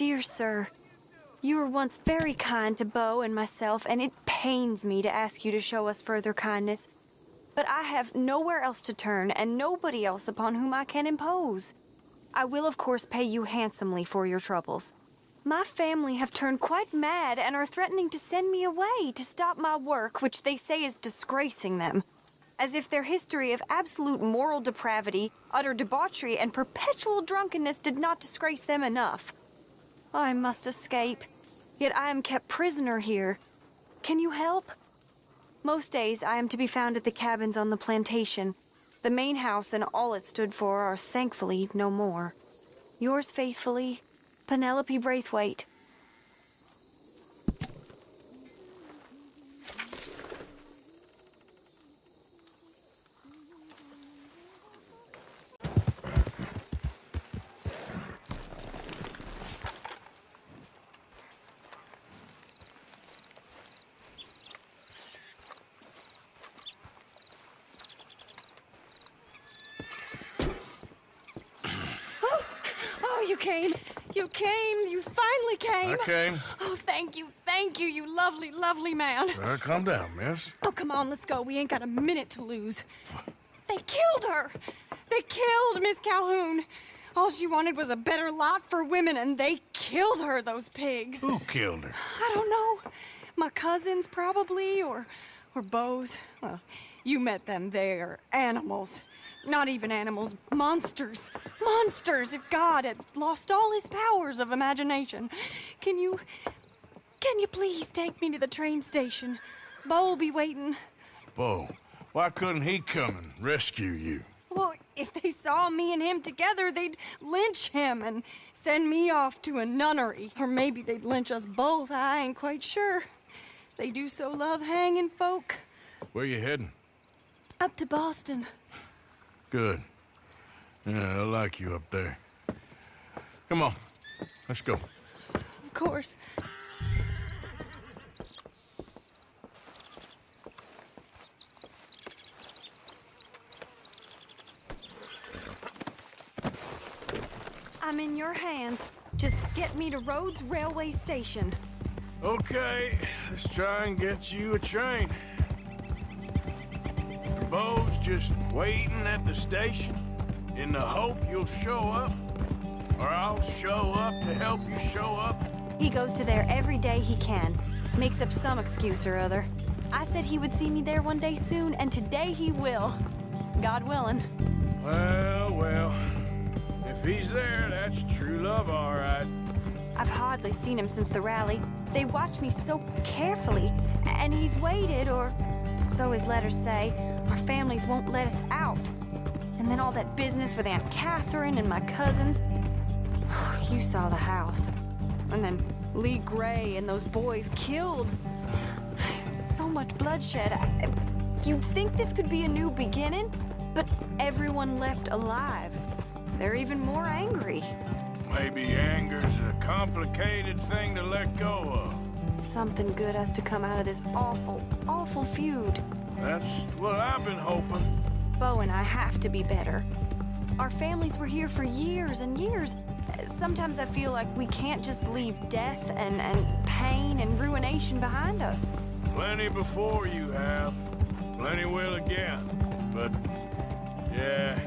Dear sir, you were once very kind to Beau and myself, and it pains me to ask you to show us further kindness. But I have nowhere else to turn, and nobody else upon whom I can impose. I will, of course, pay you handsomely for your troubles. My family have turned quite mad and are threatening to send me away to stop my work, which they say is disgracing them. As if their history of absolute moral depravity, utter debauchery, and perpetual drunkenness did not disgrace them enough. I must escape, yet I am kept prisoner here. Can you help? Most days I am to be found at the cabins on the plantation. The main house and all it stood for are thankfully no more. Yours faithfully, Penelope Braithwaite. Oh, you came. You came. You finally came. I came. Oh, thank you, you lovely, lovely man. Calm down, miss. Oh, come on, let's go. We ain't got a minute to lose. They killed her. They killed Miss Calhoun. All she wanted was a better lot for women, and they killed her, those pigs. Who killed her? I don't know. My cousins, probably, or Beau's. Well, you met them. They're animals. Not even animals, monsters. Monsters, if God had lost all his powers of imagination. Can you please take me to the train station? Beau will be waiting. Beau. Why couldn't he come and rescue you? Well, if they saw me and him together, they'd lynch him and send me off to a nunnery. Or maybe they'd lynch us both, I ain't quite sure. They do so love hanging folk. Where you heading? Up to Boston. Good. Yeah, I like you up there. Come on, let's go. Of course. I'm in your hands. Just get me to Rhodes Railway Station. Okay, let's try and get you a train. Beau's just waiting at the station in the hope you'll show up, or I'll show up to help you show up. He goes to there every day he can. Makes up some excuse or other. I said he would see me there one day soon, and today he will. God willing. Well, if he's there, that's true love, all right. I've hardly seen him since the rally. They watch me so carefully, and he's waited, or so his letters say. Our families won't let us out. And then all that business with Aunt Catherine and my cousins. You saw the house. And then Lee Gray and those boys killed. So much bloodshed. You'd think this could be a new beginning, but everyone left alive. They're even more angry. Maybe anger's a complicated thing to let go of. Something good has to come out of this awful, awful feud. That's what I've been hoping. Beau and I have to be better. Our families were here for years and years. Sometimes I feel like we can't just leave death and pain and ruination behind us. Plenty before you have. Plenty will again. But, yeah,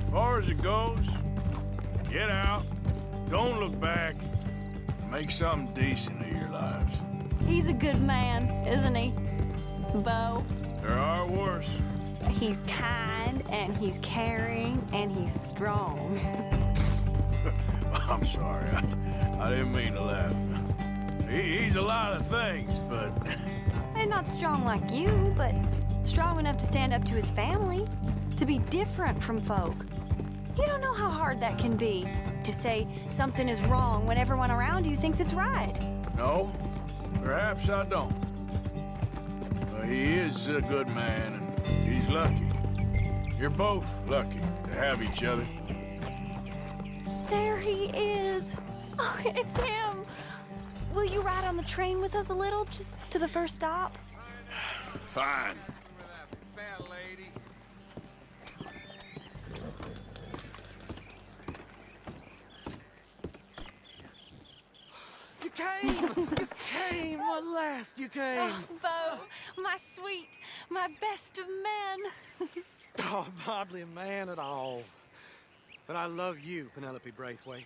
as far as it goes, get out, don't look back, and make something decent of your lives. He's a good man, isn't he, Beau? There are worse. He's kind, and he's caring, and he's strong. I'm sorry, I didn't mean to laugh. He's a lot of things, but... And not strong like you, but strong enough to stand up to his family, to be different from folk. You don't know how hard that can be, to say something is wrong when everyone around you thinks it's right. No, perhaps I don't. But he is a good man, and he's lucky. You're both lucky to have each other. There he is. Oh, it's him. Will you ride on the train with us a little, just to the first stop? Fine. came! You came! At last you came! Oh, Bo, my sweet, my best of men. Oh, I'm hardly a man at all. But I love you, Penelope Braithwaite.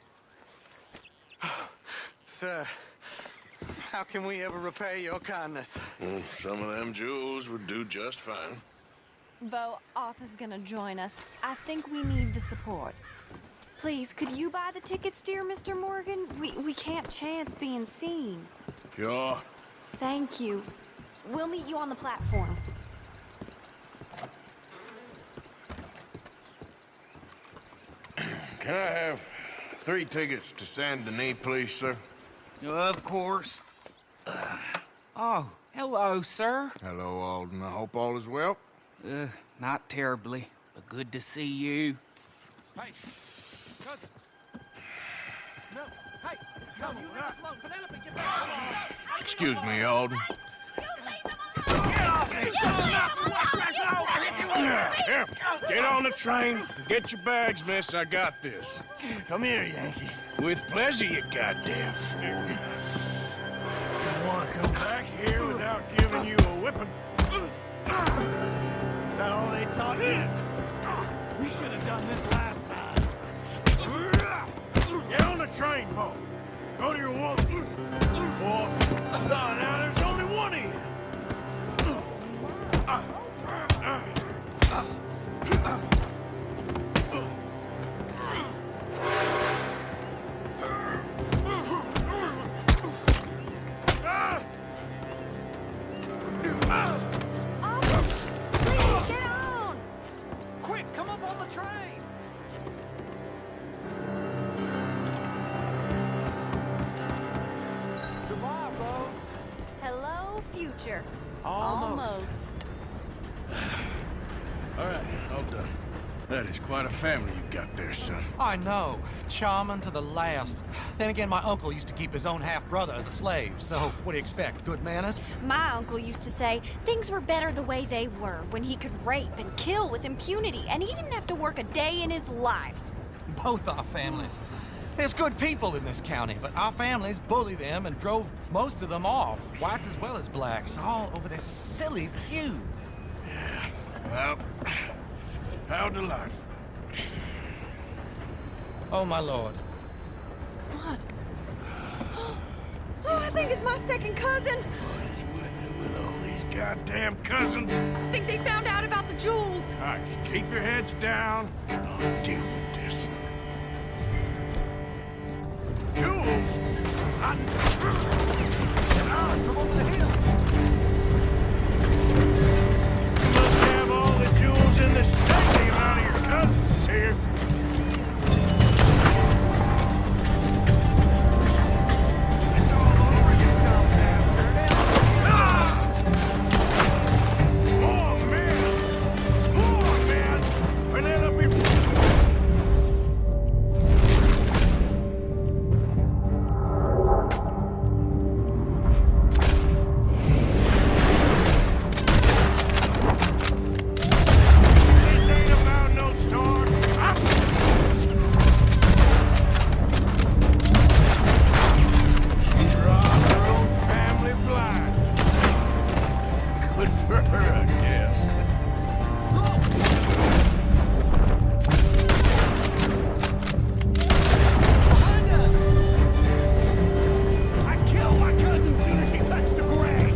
Sir, how can we ever repay your kindness? Some of them jewels would do just fine. Bo, Arthur's gonna join us. I think we need the support. Please, could you buy the tickets, dear Mr. Morgan? We can't chance being seen. Sure. Thank you. We'll meet you on the platform. Can I have 3 tickets to Saint Denis, please, sir? Of course. Oh, hello, sir. Hello, Alden. I hope all is well. Not terribly, but good to see you. Hey, cousin. No, hey, come on, leave us alone. Penelope, get back. Excuse me, Alden. Here, get on the train. Get your bags, miss. I got this. Come here, Yankee. With pleasure, you goddamn fool. You want to come back here without giving you a whipping? That all they taught you? We should have done this last time. Get on the train, Bo. Go to your woman. Wolf. Now there's only one here. Please, get on! Quick, come up on the train. Goodbye, Rhodes. Hello, future. Almost. All right, all done. That is quite a family you got there, son. I know. Charming to the last. Then again, my uncle used to keep his own half-brother as a slave, so what do you expect? Good manners? My uncle used to say things were better the way they were, when he could rape and kill with impunity, and he didn't have to work a day in his life. Both our families. There's good people in this county, but our families bully them and drove most of them off, whites as well as blacks, all over this silly feud. Well, how to life? Oh, my lord. What? Oh, I think it's my second cousin. What is with it with all these goddamn cousins? I think they found out about the jewels. All right, keep your heads down. I'll deal with this. Jules? Come over the hill. You must have all the jewels in the state. The amount of your cousins is here. It's all over, you dumb bastard. More men! More men! Penelope! This ain't about no star. She robbed her own family blind. Good for her, I guess. Behind us! I killed my cousin soon as she touched the grave.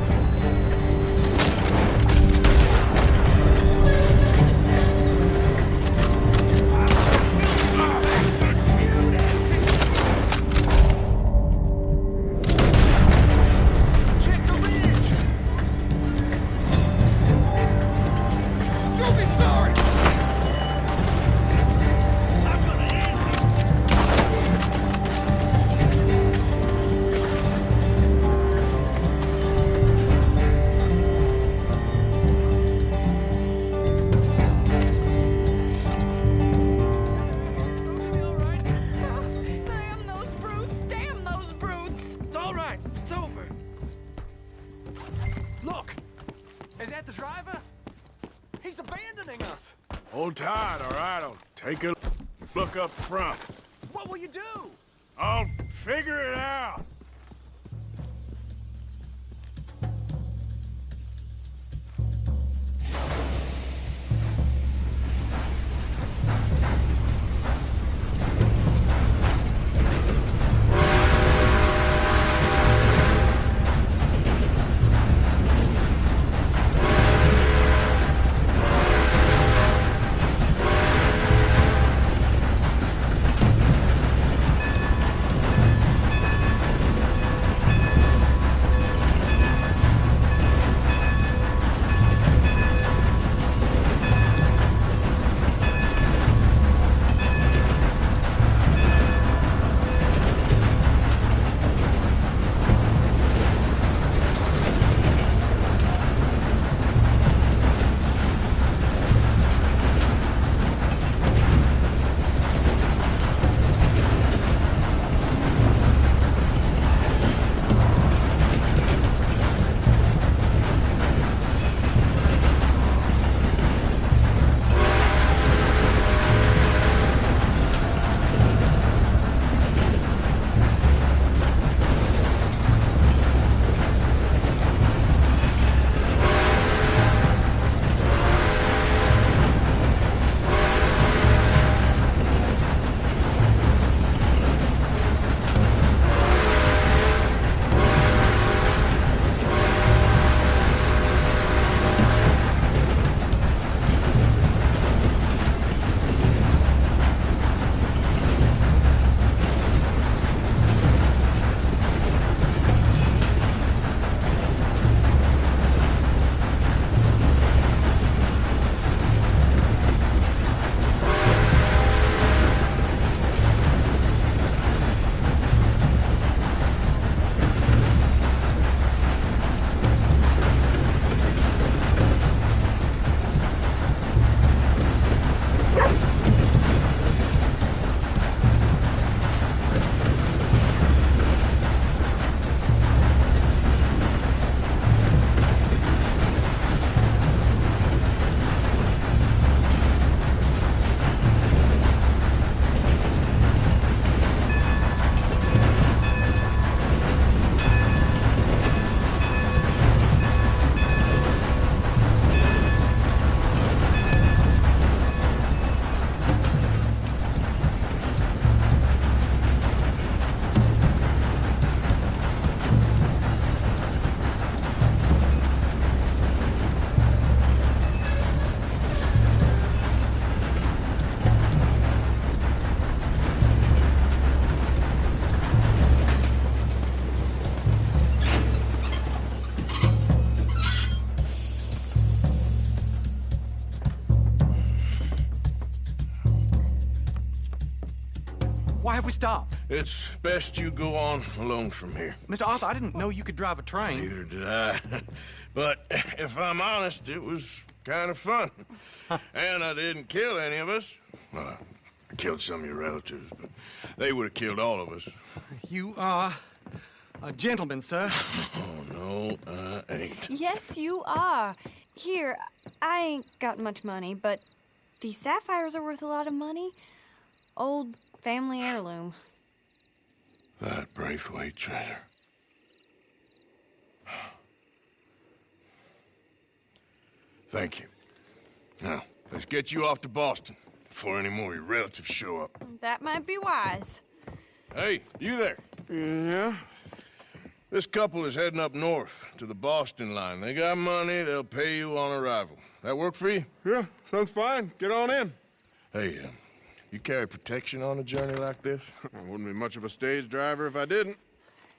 Check the ridge! You'll be sorry! I'm gonna end you! Damn those brutes! Damn those brutes! It's all right. It's over. Look! Is that the driver? He's abandoning us! Hold tight, all right? I'll take a look up front. What will you do? I'll figure it out. Why have we stopped? It's best you go on alone from here. Mr. Arthur, I didn't know you could drive a train. Neither did I. But if I'm honest, it was kind of fun. And I didn't kill any of us. Well, I killed some of your relatives, but they would have killed all of us. You are a gentleman, sir. Oh, no, I ain't. Yes, you are. Here, I ain't got much money, but these sapphires are worth a lot of money. Old family heirloom. That Braithwaite treasure. Thank you. Now, let's get you off to Boston before any more of your relatives show up. That might be wise. Hey, you there? Yeah? This couple is heading up north to the Boston line. They got money, they'll pay you on arrival. That work for you? Yeah, sounds fine. Get on in. Hey, you carry protection on a journey like this? I wouldn't be much of a stage driver if I didn't.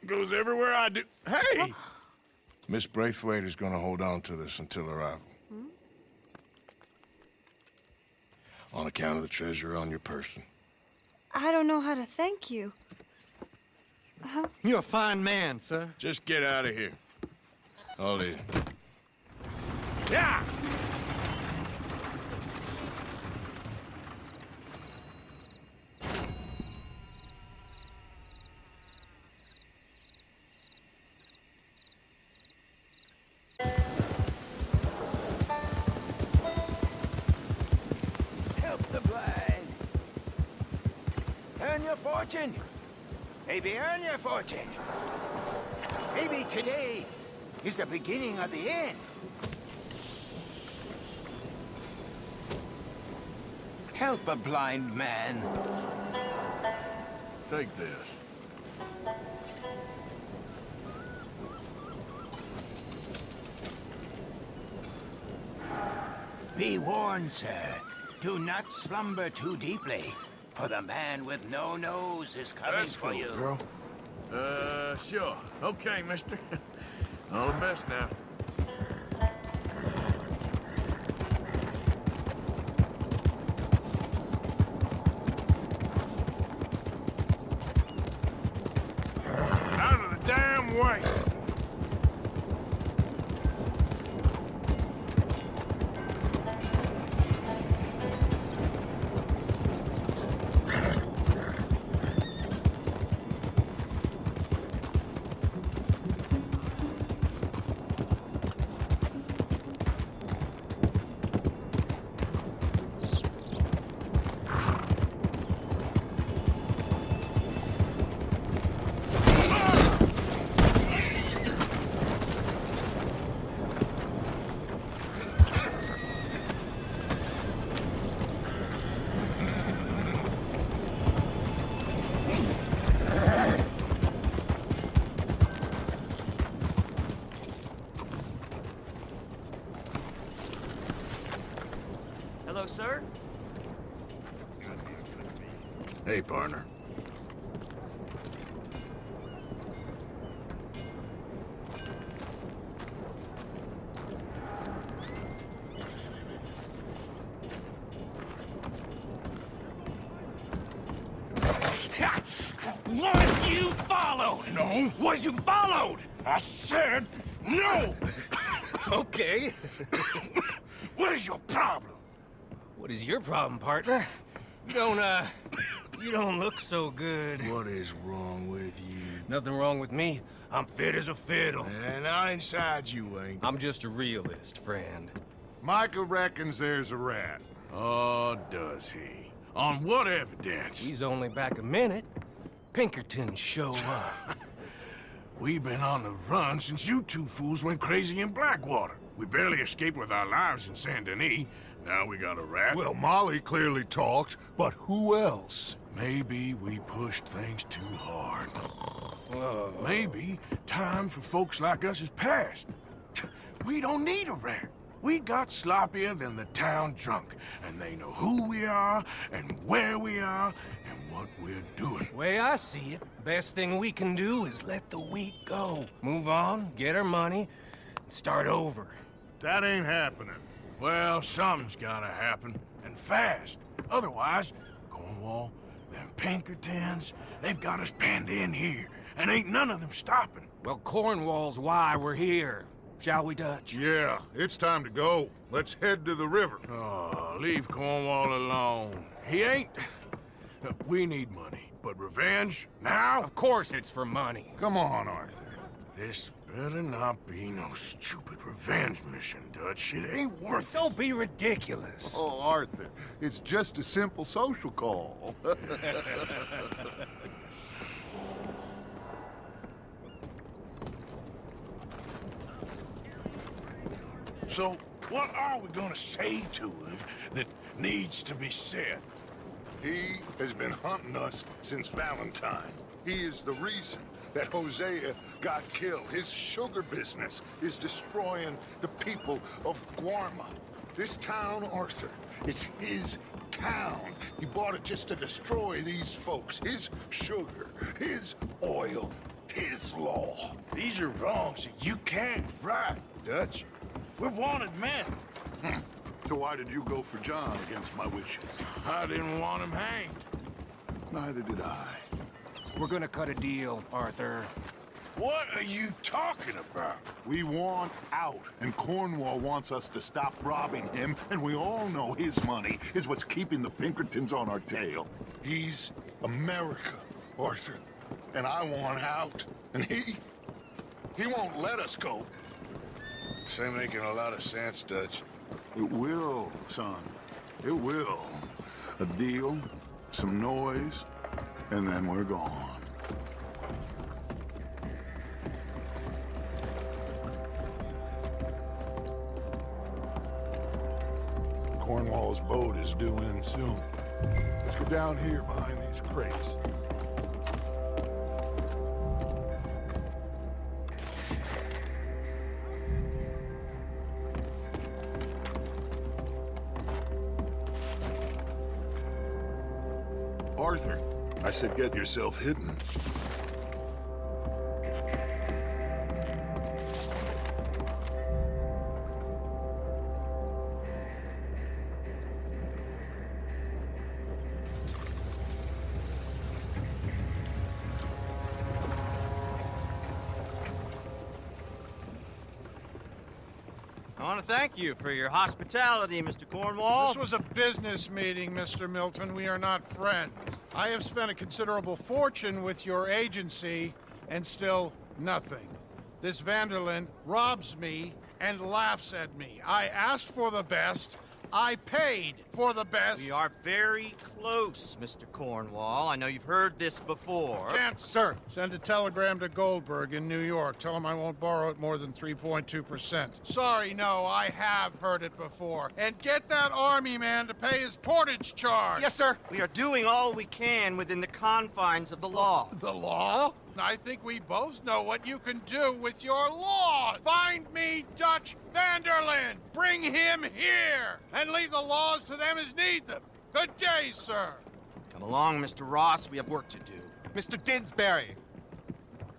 Goes everywhere I do. Hey! Miss Braithwaite is gonna hold on to this until arrival. On account of the treasure on your person. I don't know how to thank you. You're a fine man, sir. Just get out of here. I'll leave. Yeah! Help the blind. Earn your fortune. Maybe earn your fortune. Maybe today is the beginning of the end. Help a blind man. Take this. Be warned, sir. Do not slumber too deeply, for the man with no nose is coming That's for cool, you. girl. Sure. Okay, mister. All the best now. Out of the damn way! Hello, sir? Hey, partner. Was you followed? No. Was you followed? I said no! Okay. What is your problem? What is your problem, partner? You don't look so good. What is wrong with you? Nothing wrong with me. I'm fit as a fiddle. And not inside you ain't. I'm just a realist, friend. Micah reckons there's a rat. Oh, does he? On what evidence? He's only back a minute. Pinkerton show up. We've been on the run since you two fools went crazy in Blackwater. We barely escaped with our lives in Saint Denis. Now we got a rat. Well, Molly clearly talked, but who else? Maybe we pushed things too hard. Maybe time for folks like us is past. We don't need a rat. We got sloppier than the town drunk, and they know who we are, and where we are, and what we're doing. Way I see it, best thing we can do is let the week go. Move on, get our money, and start over. That ain't happening. Well, something's gotta happen, and fast. Otherwise, Cornwall, Them Pinkertons, they've got us penned in here, and ain't none of them stopping. Well, Cornwall's why we're here. Shall we, Dutch? Yeah, it's time to go. Let's head to the river. Oh, leave Cornwall alone. He ain't... We need money, but revenge? Now? Of course it's for money. Come on, Arthur. This better not be no stupid revenge mission, Dutch. It ain't worth it. Don't be ridiculous. Oh, Arthur, it's just a simple social call. So, what are we gonna say to him that needs to be said? He has been hunting us since Valentine. He is the reason that Hosea got killed. His sugar business is destroying the people of Guarma. This town, Arthur, is his town. He bought it just to destroy these folks. His sugar, his oil, his law. These are wrongs that you can't right, Dutch. We're wanted men. So why did you go for John against my wishes? I didn't want him hanged. Neither did I. We're gonna cut a deal, Arthur. What are you talking about? We want out, and Cornwall wants us to stop robbing him, and we all know his money is what's keeping the Pinkertons on our tail. He's America, Arthur, and I want out, and he won't let us go. This ain't making a lot of sense, Dutch. It will, son. It will. A deal, some noise, and then we're gone. Cornwall's boat is due in soon. Let's go down here behind these crates. Arthur, I said get yourself hidden. I want to thank you for your hospitality, Mr. Cornwall. This was a business meeting, Mr. Milton. We are not friends. I have spent a considerable fortune with your agency, and still nothing. This Vanderlyn robs me and laughs at me. I asked for the best. I paid for the best. We are very close, Mr. Cornwall. I know you've heard this before. Chance, sir. Send a telegram to Goldberg in New York. Tell him I won't borrow it more than 3.2%. Sorry, no, I have heard it before. And get that army man to pay his portage charge. Yes, sir. We are doing all we can within the confines of the law. The law? I think we both know what you can do with your law. Find me Dutch Vanderlyn. Bring him here. And leave the laws to them as need them. Good day, sir. Come along, Mr. Ross. We have work to do. Mr. Didsbury.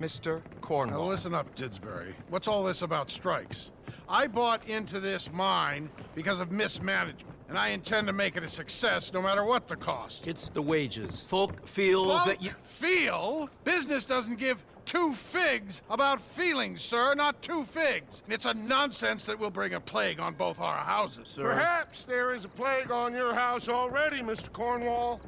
Mr. Cornwall. Now listen up, Didsbury. What's all this about strikes? I bought into this mine because of mismanagement, and I intend to make it a success no matter what the cost. It's the wages. Folk feel that you... Feel? Business doesn't give two figs about feelings, sir, not two figs. It's a nonsense that will bring a plague on both our houses, sir. Perhaps there is a plague on your house already, Mr. Cornwall.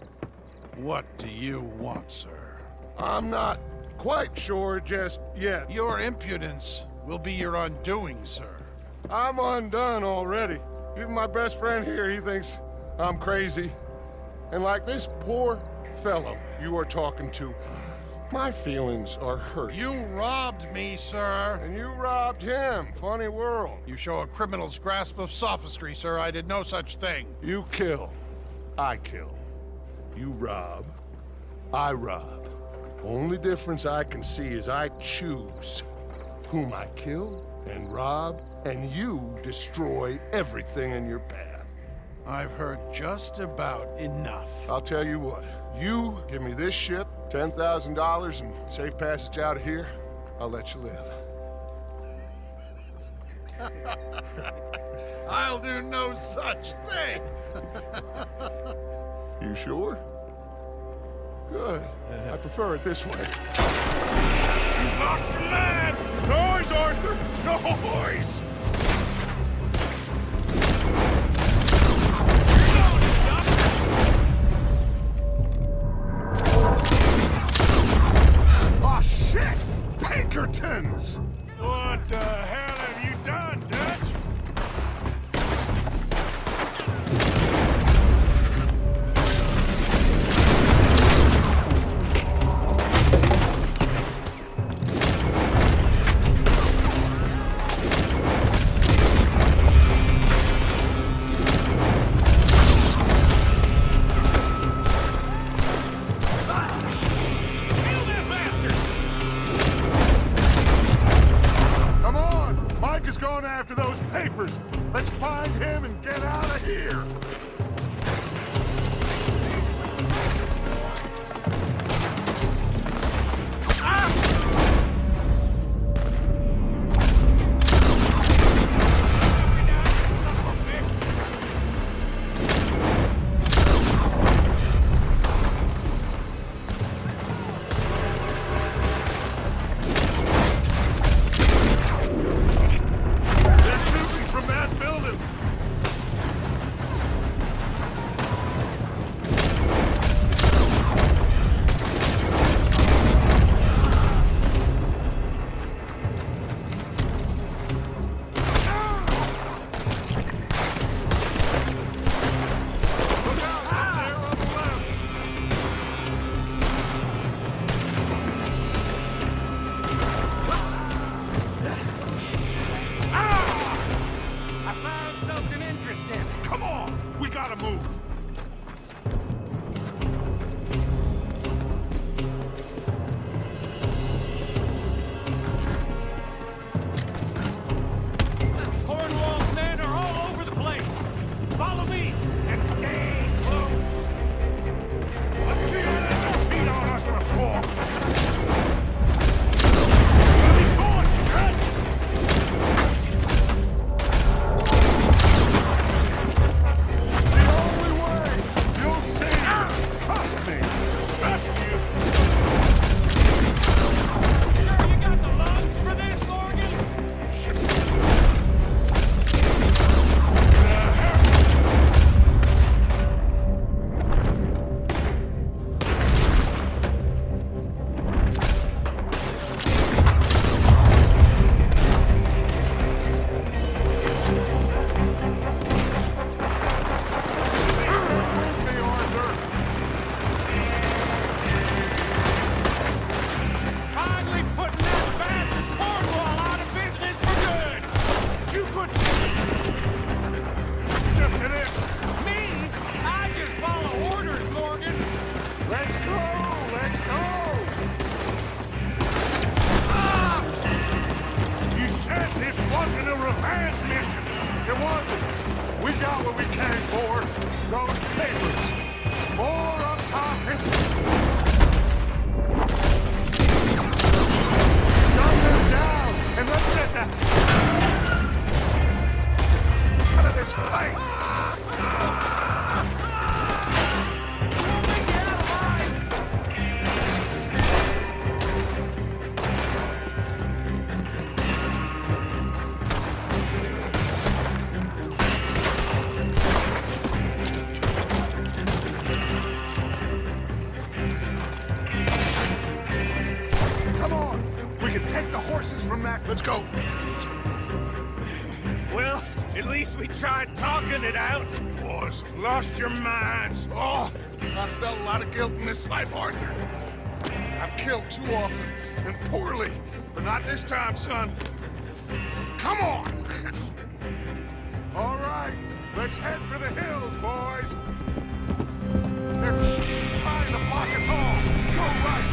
What do you want, sir? I'm not quite sure just yet. Your impudence will be your undoing, sir. I'm undone already. Even my best friend here, he thinks I'm crazy. And like this poor fellow you are talking to, my feelings are hurt. You robbed me, sir. And you robbed him. Funny world. You show a criminal's grasp of sophistry, sir. I did no such thing. You kill. I kill. You rob. I rob. Only difference I can see is I choose whom I kill and rob, and you destroy everything in your path. I've heard just about enough. I'll tell you what. You give me this ship, $10,000, and safe passage out of here, I'll let you live. I'll do no such thing. You sure? Good. I prefer it this way. You lost your man! Noise, Arthur! Noise! Oh, shit! Pinkertons! What the hell have you done, Dutch? Come on! Mike is going after those papers. Let's find him and get out of here. They're shooting from that building. Look out up there on the left. I found something interesting. Come on! We gotta move. Cornwall's men are all over the place. Follow me and stay close. You let their feet on us before. Bloody torch, Dutch! The only way. You'll see. Trust me. Trust you. Sure you got the lungs for this, Morgan? With me, Arthur. Finally putting that bastard Cornwall out of business for good. You put tip to this. Me? I just follow orders, Morgan. Let's go. Let's go. You said this wasn't a revenge mission. It wasn't. We got what we came for. Those papers. More up top hit. Gun them down and let's get that out of this place. Come on. We can take the horses from that. Let's go. Well, at least we tried talking it out. Boys, lost your minds. Oh, I felt a lot of guilt in this life, Arthur. I've killed too often and poorly, but not this time, son. Come on! All right, let's head for the hills, boys. They're trying to block us off. Go right.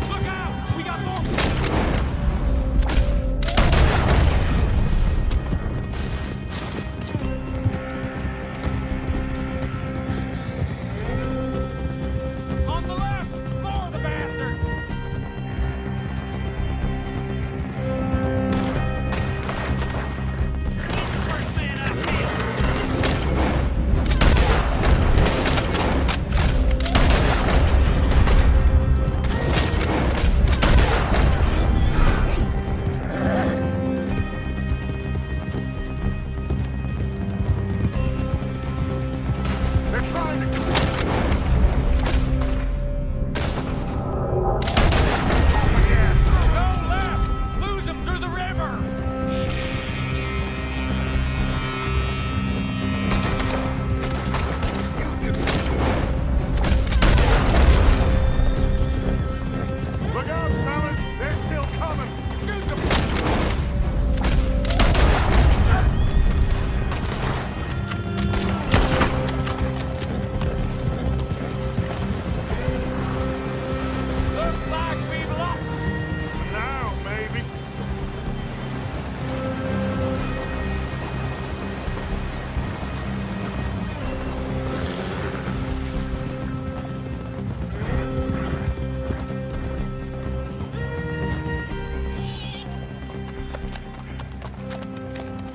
Look out! We got more. On the left! More of the bastard!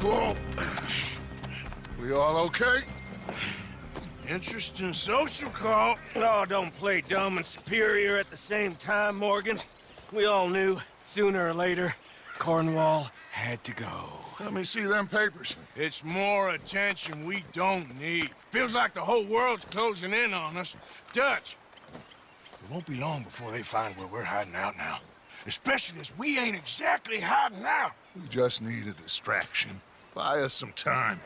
Whoa. We all okay? Interesting social call. Oh, don't play dumb and superior at the same time, Morgan. We all knew, sooner or later, Cornwall had to go. Let me see them papers. It's more attention we don't need. Feels like the whole world's closing in on us. Dutch, it won't be long before they find where we're hiding out now. Especially as we ain't exactly hiding out. We just need a distraction. Buy us some time.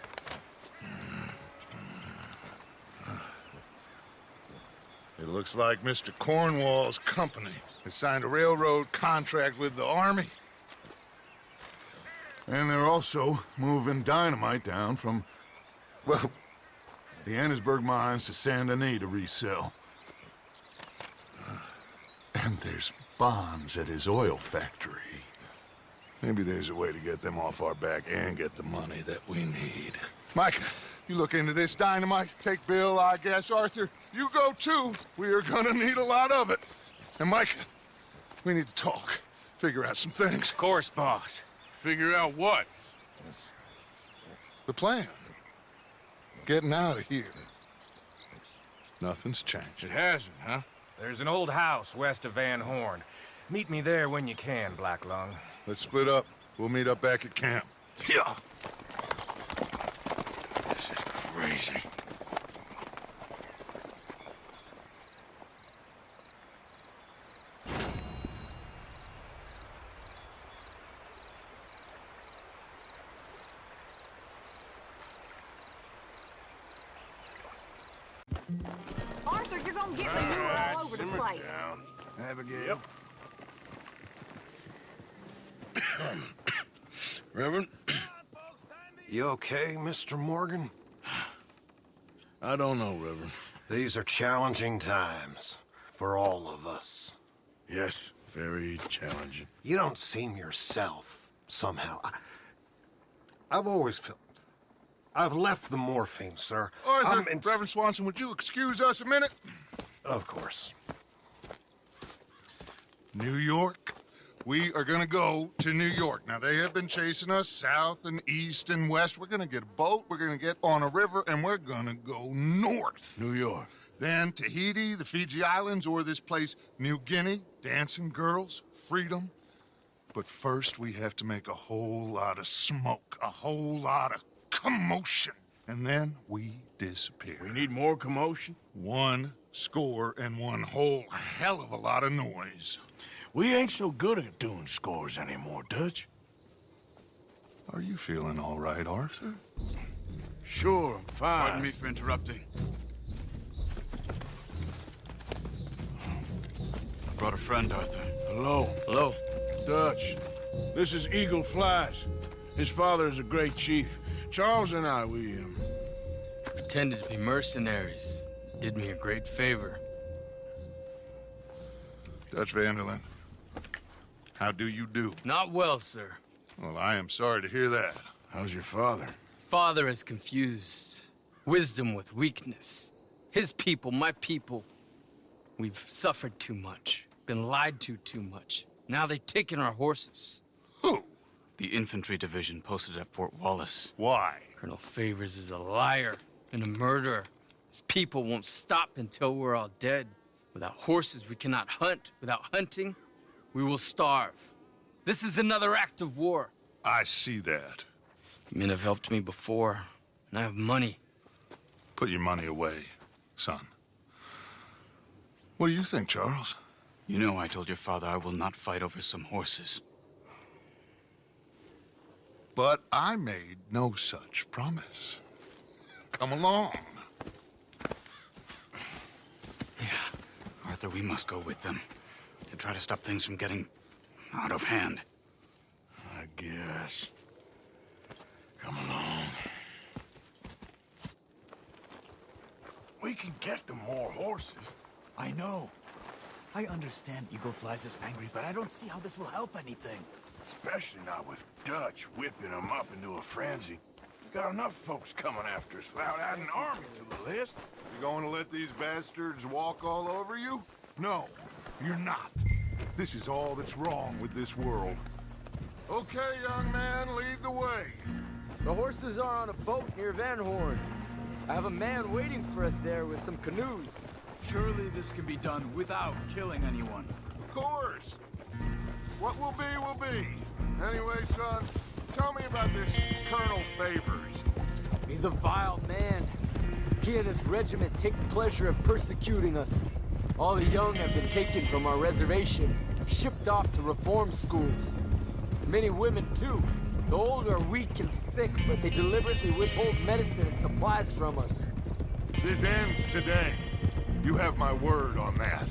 It looks like Mr. Cornwall's company has signed a railroad contract with the Army. And they're also moving dynamite down from, well, the Annesburg mines to Saint Denis to resell. And there's bonds at his oil factory. Maybe there's a way to get them off our back and get the money that we need. Mike, you look into this dynamite. Take Bill, I guess. Arthur, you go too. We are gonna need a lot of it. And Mike, we need to talk. Figure out some things. Of course, boss. Figure out what? The plan. Getting out of here. Nothing's changed. It hasn't, huh? There's an old house west of Van Horn. Meet me there when you can, Black Lung. Let's split up. We'll meet up back at camp. Yeah. This is crazy. Arthur, you're gonna get manure all over the Simmer place. down, Abigail. Reverend? You okay, Mr. Morgan? I don't know, Reverend. These are challenging times for all of us. Yes, very challenging. You don't seem yourself, somehow. I've always felt... I've left the morphine, sir. Arthur, Reverend Swanson, would you excuse us a minute? Of course. New York. We are gonna go to New York. Now, they have been chasing us south and east and west. We're gonna get a boat, we're gonna get on a river, and we're gonna go north. New York. Then Tahiti, the Fiji Islands, or this place, New Guinea, dancing girls, freedom. But first, we have to make a whole lot of smoke, a whole lot of commotion. And then we disappear. We need more commotion? 1 score and 1 whole hell of a lot of noise. We ain't so good at doing scores anymore, Dutch. Are you feeling all right, Arthur? Sure, I'm fine. Pardon me for interrupting. I brought a friend, Arthur. Hello. Hello. Dutch. This is Eagle Flies. His father is a great chief. Charles and I, we Pretended to be mercenaries. Did me a great favor. Dutch Vanderlyn, how do you do? Not well, sir. Well, I am sorry to hear that. How's your father? Father has confused wisdom with weakness. His people, my people. We've suffered too much. Been lied to too much. Now they've taken our horses. Who? The infantry division posted at Fort Wallace. Why? Colonel Favors is a liar and a murderer. His people won't stop until we're all dead. Without horses, we cannot hunt. Without hunting, we will starve. This is another act of war. I see that. Men have helped me before, and I have money. Put your money away, son. What do you think, Charles? You know I told your father I will not fight over some horses. But I made no such promise. Come along. Yeah, Arthur, we must go with them to try to stop things from getting out of hand. I guess. Come along. We can get them more horses. I know. I understand Eagle Flies is angry, but I don't see how this will help anything. Especially not with Dutch whipping them up into a frenzy. We got enough folks coming after us without adding an army to the list. You going to let these bastards walk all over you? No, you're not. This is all that's wrong with this world. Okay, young man, lead the way. The horses are on a boat near Van Horn. I have a man waiting for us there with some canoes. Surely this can be done without killing anyone. Of course. What will be. Anyway, son, tell me about this Colonel Favors. He's a vile man. He and his regiment take pleasure in persecuting us. All the young have been taken from our reservation, shipped off to reform schools. Many women, too. The old are weak and sick, but they deliberately withhold medicine and supplies from us. This ends today. You have my word on that.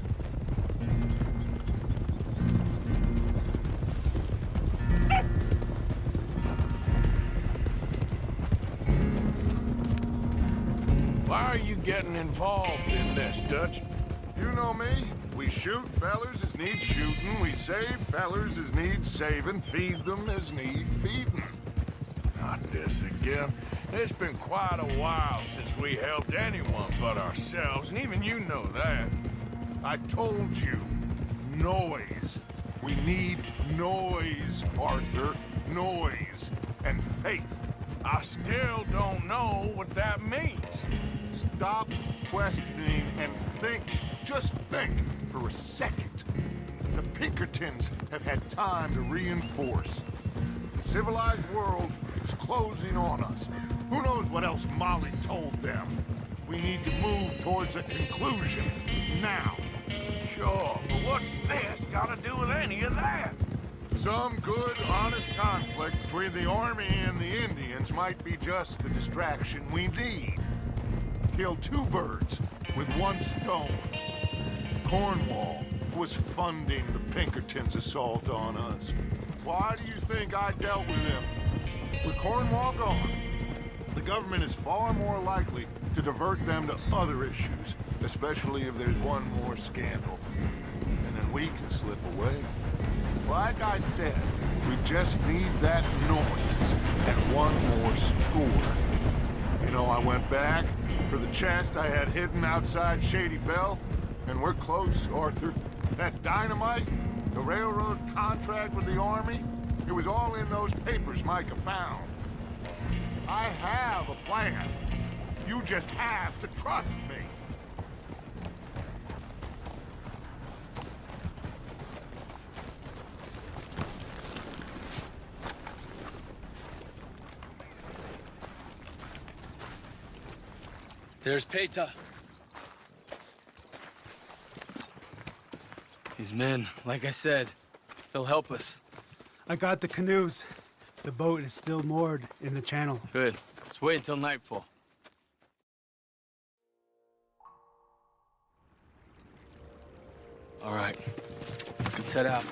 Why are you getting involved in this, Dutch? You know me. We shoot fellers as need shooting. We save fellers as need saving. Feed them as need feeding. Not this again. It's been quite a while since we helped anyone but ourselves, and even you know that. I told you. Noise. We need noise, Arthur. Noise. And faith. I still don't know what that means. Stop questioning and think. Just think for a second. The Pinkertons have had time to reinforce. The civilized world is closing on us. Who knows what else Molly told them? We need to move towards a conclusion now. Sure, but what's this got to do with any of that? Some good, honest conflict between the army and the Indians might be just the distraction we need. Kill two birds with one stone. Cornwall was funding the Pinkertons' assault on us. Why do you think I dealt with him? With Cornwall gone, the government is far more likely to divert them to other issues, especially if there's one more scandal. And then we can slip away. Like I said, we just need that noise and one more score. You know, I went back for the chest I had hidden outside Shady Bell, and we're close, Arthur. That dynamite, the railroad contract with the army, it was all in those papers Micah found. I have a plan. You just have to trust me. There's Peta. These men, like I said, they'll help us. I got the canoes. The boat is still moored in the channel. Good. Let's wait until nightfall. All right. Let's head out.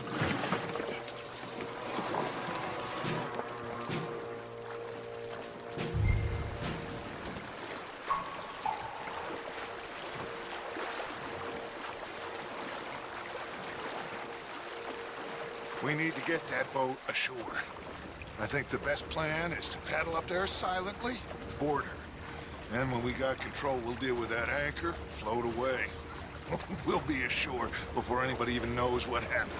We need to get that boat ashore. I think the best plan is to paddle up there silently, board her. And when we got control, we'll deal with that anchor, float away. We'll be ashore before anybody even knows what happened.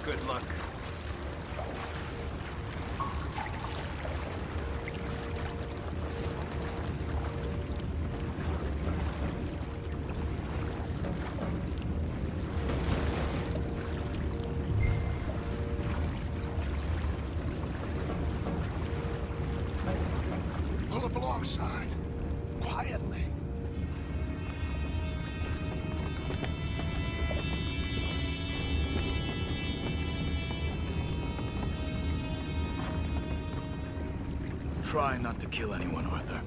Good luck. Pull up alongside, quietly. Try not to kill anyone, Arthur.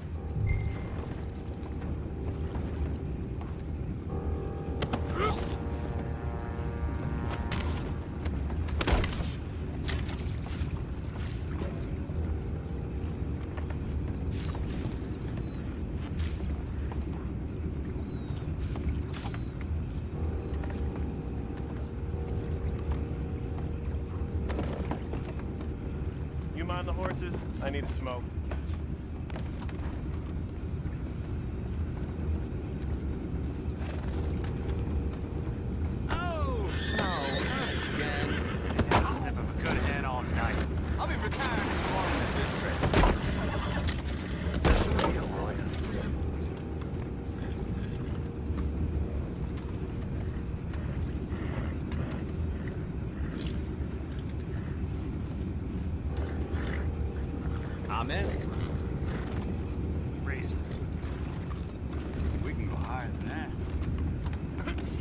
You mind the horses? I need a smoke. on, man. Razor. We can go higher than that.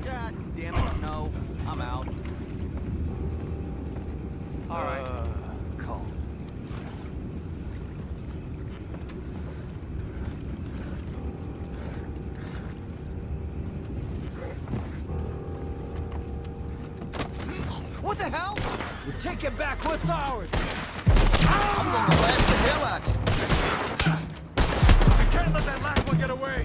God damn it, no. I'm out. All right. Calm. What the hell? We take it back. What's ours? I'm gonna blast the hell out you. You can't let that last one get away!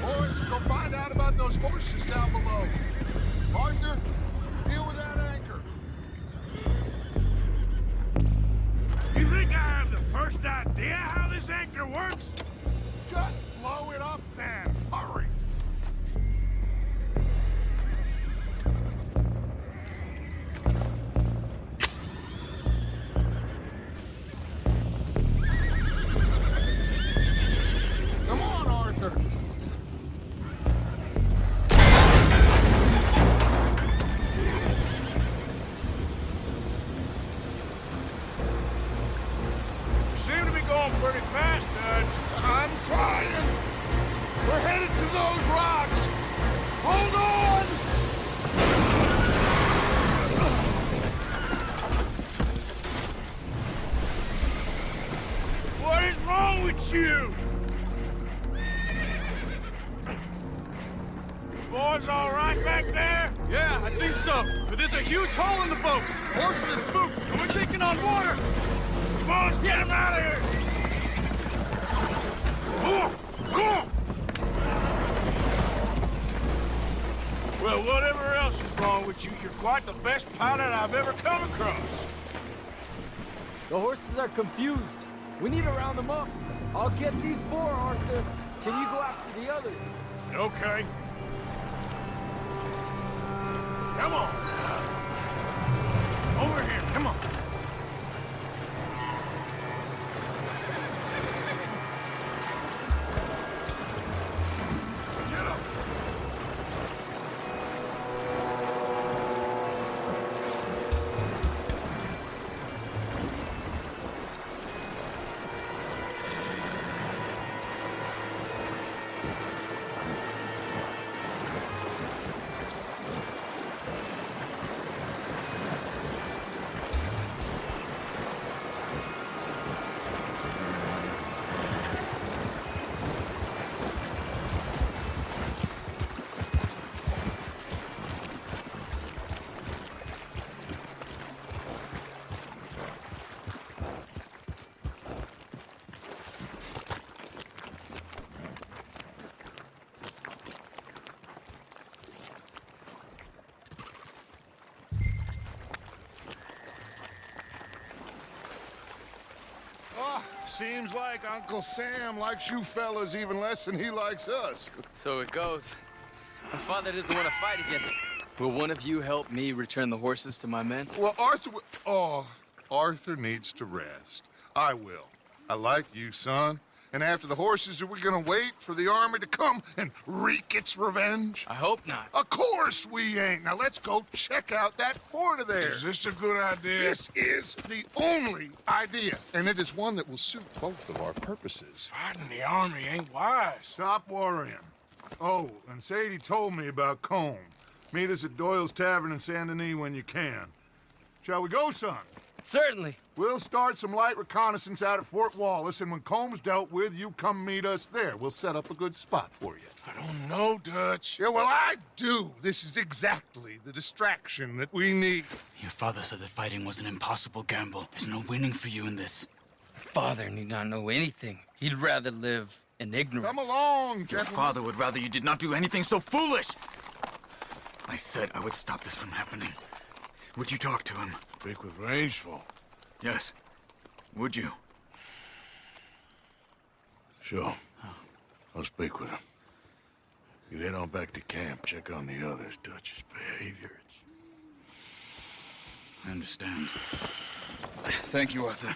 Boys, go find out about those horses down below. Arthur, deal with that anchor. You think I have the first idea how this anchor works? Just blow it up then. Hurry. Come on, Arthur. You seem to be going pretty fast, Dutch. I'm trying. We're headed to those rocks. Hold on! What is wrong with you? You boys all right back there? Yeah, I think so. But there's a huge hole in the boat. Horses are spooked, and we're taking on water. Come on, let's get him out of here! Well, whatever else is wrong with you, you're quite the best pilot I've ever come across. The horses are confused. We need to round them up. I'll get these four, Arthur. Can you go after the others? Okay. Come on. Over here, come on. Get up. Seems like Uncle Sam likes you fellas even less than he likes us. So it goes. My father doesn't want to fight again. Will one of you help me return the horses to my men? Well, Arthur needs to rest. I will. I like you, son. And after the horses, are we gonna wait for the army to come and wreak its revenge? I hope not. Of course we ain't. Now let's go check out that fort of theirs. Is this a good idea? This is the only idea, and it is one that will suit both of our purposes. Fighting the army ain't wise. Stop worrying. Oh, and Sadie told me about Combe. Meet us at Doyle's Tavern in Saint Denis when you can. Shall we go, son? Certainly. We'll start some light reconnaissance out at Fort Wallace, and when Combs dealt with, you come meet us there. We'll set up a good spot for you. I don't know, Dutch. Yeah, well, I do. This is exactly the distraction that we need. Your father said that fighting was an impossible gamble. There's no winning for you in this. Father need not know anything. He'd rather live in ignorance. Come along, Your gentlemen. father would rather you did not do anything so foolish. I said I would stop this from happening. Would you talk to him? Speak with Rangeful. Yes. Would you? Sure. I'll speak with him. You head on back to camp, check on the others. Dutch's behavior, I understand. Thank you, Arthur.